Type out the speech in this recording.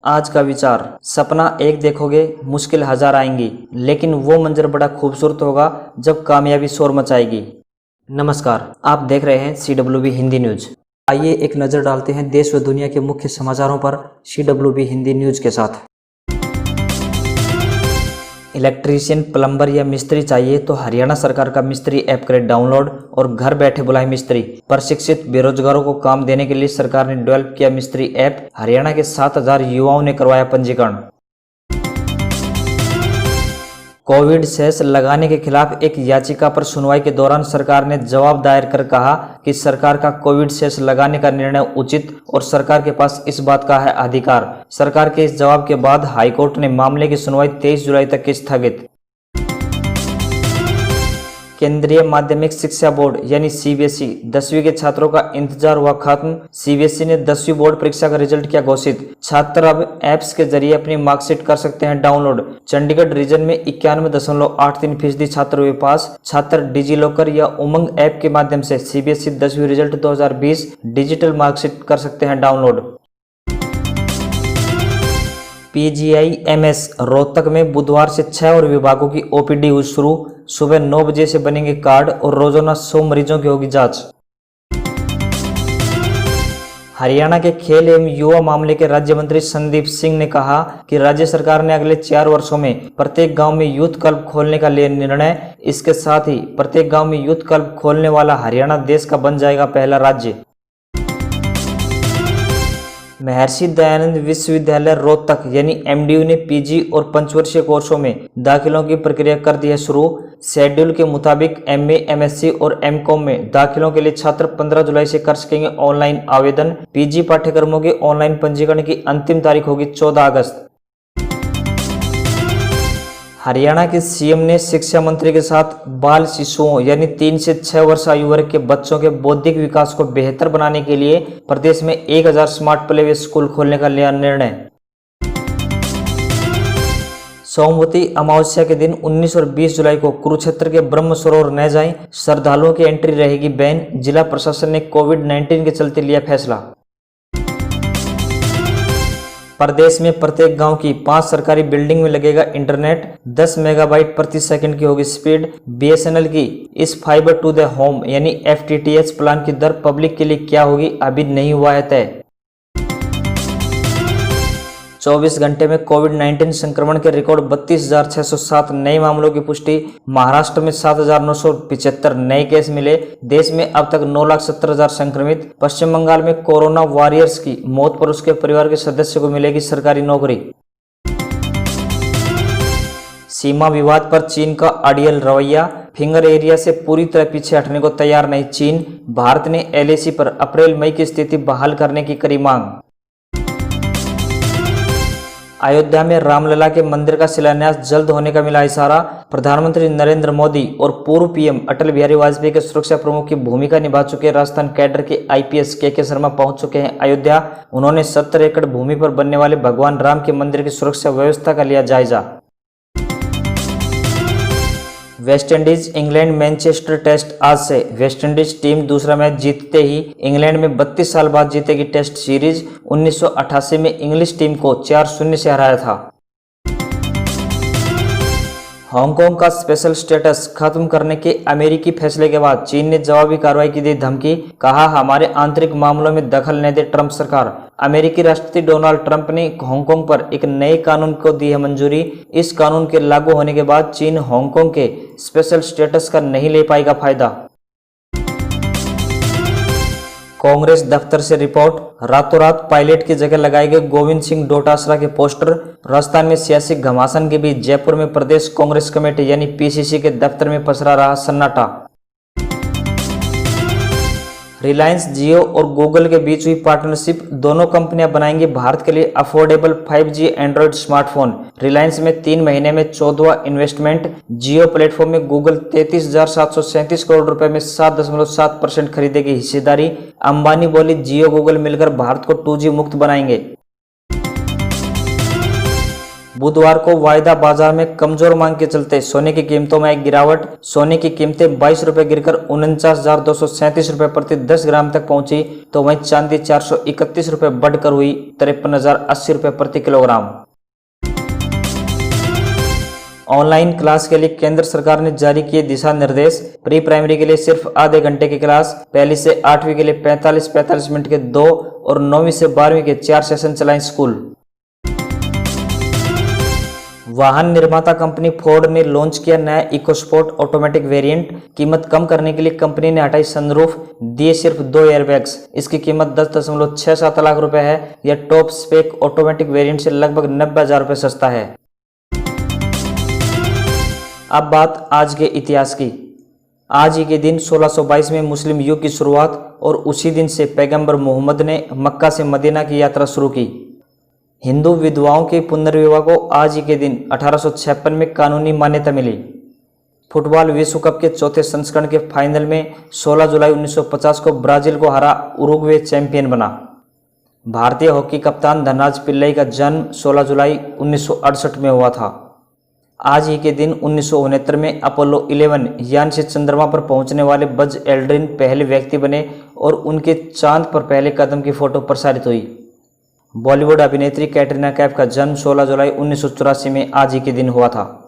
आज का विचार। सपना एक देखोगे, मुश्किल हजार आएंगी, लेकिन वो मंजर बड़ा खूबसूरत होगा जब कामयाबी शोर मचाएगी। नमस्कार, आप देख रहे हैं CWB हिंदी न्यूज। आइए एक नज़र डालते हैं देश व दुनिया के मुख्य समाचारों पर CWB हिंदी न्यूज के साथ। इलेक्ट्रीशियन, प्लम्बर या मिस्त्री चाहिए तो हरियाणा सरकार का मिस्त्री ऐप करें डाउनलोड और घर बैठे बुलाए मिस्त्री। प्रशिक्षित बेरोजगारों को काम देने के लिए सरकार ने डेवलप किया मिस्त्री ऐप। हरियाणा के 7,000 युवाओं ने करवाया पंजीकरण। कोविड सेस लगाने के खिलाफ एक याचिका पर सुनवाई के दौरान सरकार ने जवाब दायर कर कहा कि सरकार का कोविड सेस लगाने का निर्णय उचित और सरकार के पास इस बात का है अधिकार। सरकार के इस जवाब के बाद हाईकोर्ट ने मामले की सुनवाई 23 जुलाई तक की स्थगित। केंद्रीय माध्यमिक शिक्षा बोर्ड यानी CBSE 10वीं के छात्रों का इंतजार हुआ खत्म। CBSE ने 10वीं बोर्ड परीक्षा का रिजल्ट किया घोषित। छात्र अब ऐप्स के जरिए अपनी मार्कशीट कर सकते हैं डाउनलोड। चंडीगढ़ रीजन में 91.83% छात्र हुए पास। छात्र डिजी लॉकर या उमंग ऐप के माध्यम से CBSE 10वीं रिजल्ट 2020 डिजिटल मार्कशीट कर सकते हैं डाउनलोड। PGIMS रोहतक में बुधवार से 6 और विभागों की OPD हुई शुरू। सुबह 9 बजे से बनेंगे कार्ड और रोजाना 100 मरीजों की होगी जांच। हरियाणा के खेल एवं युवा मामले के राज्य मंत्री संदीप सिंह ने कहा कि राज्य सरकार ने अगले 4 वर्षों में प्रत्येक गांव में यूथ क्लब खोलने का लिया निर्णय। इसके साथ ही प्रत्येक गांव में यूथ क्लब खोलने वाला हरियाणा देश का बन जाएगा पहला राज्य। महर्षि दयानंद विश्वविद्यालय रोहतक यानी MDU ने PG और पंचवर्षीय कोर्सों में दाखिलों की प्रक्रिया कर दी है शुरू। शेड्यूल के मुताबिक MA, MSc और MCOM में दाखिलों के लिए छात्र 15 जुलाई से कर सकेंगे ऑनलाइन आवेदन। PG पाठ्यक्रमों के ऑनलाइन पंजीकरण की अंतिम तारीख होगी 14 अगस्त। हरियाणा के CM ने शिक्षा मंत्री के साथ बाल शिशुओं यानी 3 से 6 वर्ष आयु वर्ग के बच्चों के बौद्धिक विकास को बेहतर बनाने के लिए प्रदेश में 1000 स्मार्ट प्ले स्कूल खोलने का लिया निर्णय। सोमवती अमावस्या के दिन 19 और 20 जुलाई को कुरुक्षेत्र के ब्रह्म सरोवर न जाएं। श्रद्धालुओं की एंट्री रहेगी बैन। जिला प्रशासन ने कोविड-19 के चलते लिया फैसला। प्रदेश में प्रत्येक गांव की 5 सरकारी बिल्डिंग में लगेगा इंटरनेट। 10 मेगाबाइट प्रति सेकंड की होगी स्पीड। BSNL की इस फाइबर टू द होम यानी FTTH प्लान की दर पब्लिक के लिए क्या होगी अभी नहीं हुआ है तय। 24 घंटे में कोविड-19 संक्रमण के रिकॉर्ड 32,607 नए मामलों की पुष्टि। महाराष्ट्र में 7,975 नए केस मिले। देश में अब तक 9,70,000 संक्रमित। पश्चिम बंगाल में कोरोना वॉरियर्स की मौत पर उसके परिवार के सदस्य को मिलेगी सरकारी नौकरी। सीमा विवाद पर चीन का अड़ियल रवैया। फिंगर एरिया से पूरी तरह पीछे हटने को तैयार नहीं चीन। भारत ने LAC पर अप्रैल-मई की स्थिति बहाल करने की करी मांग। अयोध्या में रामलला के मंदिर का शिलान्यास जल्द होने का मिला इशारा। प्रधानमंत्री नरेंद्र मोदी और पूर्व PM अटल बिहारी वाजपेयी के सुरक्षा प्रमुख की भूमिका निभा चुके राजस्थान कैडर के IPS KK शर्मा पहुंच चुके हैं अयोध्या। उन्होंने 70 एकड़ भूमि पर बनने वाले भगवान राम के मंदिर की सुरक्षा व्यवस्था का लिया जायजा। वेस्टइंडीज इंग्लैंड मैनचेस्टर टेस्ट आज से। वेस्टइंडीज टीम दूसरा मैच जीतते ही इंग्लैंड में 32 साल बाद जीतेगी टेस्ट सीरीज। 1988 में इंग्लिश टीम को 4-0 से हराया था। हांगकांग का स्पेशल स्टेटस खत्म करने के अमेरिकी फैसले के बाद चीन ने जवाबी कार्रवाई की दी धमकी। कहा हमारे आंतरिक मामलों में दखल न दे ट्रंप सरकार। अमेरिकी राष्ट्रपति डोनाल्ड ट्रंप ने हांगकांग पर एक नए कानून को दी है मंजूरी। इस कानून के लागू होने के बाद चीन हांगकांग के स्पेशल स्टेटस का नहीं ले पाएगा फायदा। कांग्रेस दफ्तर से रिपोर्ट। रातों रात पायलट की जगह लगाए गए गोविंद सिंह डोटासरा के पोस्टर। राजस्थान में सियासी घमासान के बीच जयपुर में प्रदेश कांग्रेस कमेटी यानी PCC के दफ्तर में पसरा रहा सन्नाटा। रिलायंस जियो और गूगल के बीच हुई पार्टनरशिप। दोनों कंपनियां बनाएंगी भारत के लिए affordable 5G Android smartphone. Reliance में 3 महीने में 14वां इन्वेस्टमेंट। जियो प्लेटफॉर्म में गूगल 33,737 करोड़ रुपए में 7.7% खरीदेगी हिस्सेदारी। अंबानी बोली जियो गूगल मिलकर भारत को 2G मुक्त बनाएंगे। बुधवार को वायदा बाजार में कमजोर मांग के चलते सोने की कीमतों में एक गिरावट। सोने की कीमतें 22 रुपए गिरकर 49,237 रुपए प्रति 10 ग्राम तक पहुंची, तो वहीं चांदी 431 रुपए बढ़कर हुई 53,080 रुपए प्रति किलोग्राम। ऑनलाइन क्लास के लिए केंद्र सरकार ने जारी किए दिशा निर्देश। प्री प्राइमरी के लिए सिर्फ आधे घंटे की क्लास, पहली से 8वीं के लिए 45-45 मिनट के 2 और 9वीं से 12वीं के 4 सेशन चलाएं स्कूल। वाहन निर्माता कंपनी फोर्ड ने लॉन्च किया नया इकोस्पोर्ट ऑटोमेटिक वेरिएंट। कीमत कम करने के लिए कंपनी ने हटाई सनरूफ, दिए सिर्फ 2 एयरबैग्स। इसकी कीमत 10.67 लाख रुपए है। यह टॉप स्पेक ऑटोमेटिक वेरिएंट से लगभग 90,000 रुपए सस्ता है। अब बात आज के इतिहास की। आज ही के दिन 1622 में मुस्लिम युग की शुरुआत और उसी दिन से पैगंबर मोहम्मद ने मक्का से मदीना की यात्रा शुरू की। हिंदू विधवाओं के पुनर्विवाह को आज ही के दिन 1856 में कानूनी मान्यता मिली। फुटबॉल विश्व कप के चौथे संस्करण के फाइनल में 16 जुलाई 1950 को ब्राजील को हरा उरुग्वे चैंपियन बना। भारतीय हॉकी कप्तान धनराज पिल्लई का जन्म 16 जुलाई 1968 में हुआ था। आज ही के दिन 1969 में अपोलो 11 यान से चंद्रमा पर पहुंचने वाले बज एल्ड्रिन पहले व्यक्ति बने और उनके चांद पर पहले कदम की फोटो प्रसारित हुई। बॉलीवुड अभिनेत्री कैटरीना कैफ का जन्म 16 जुलाई 1984 में आज ही के दिन हुआ था।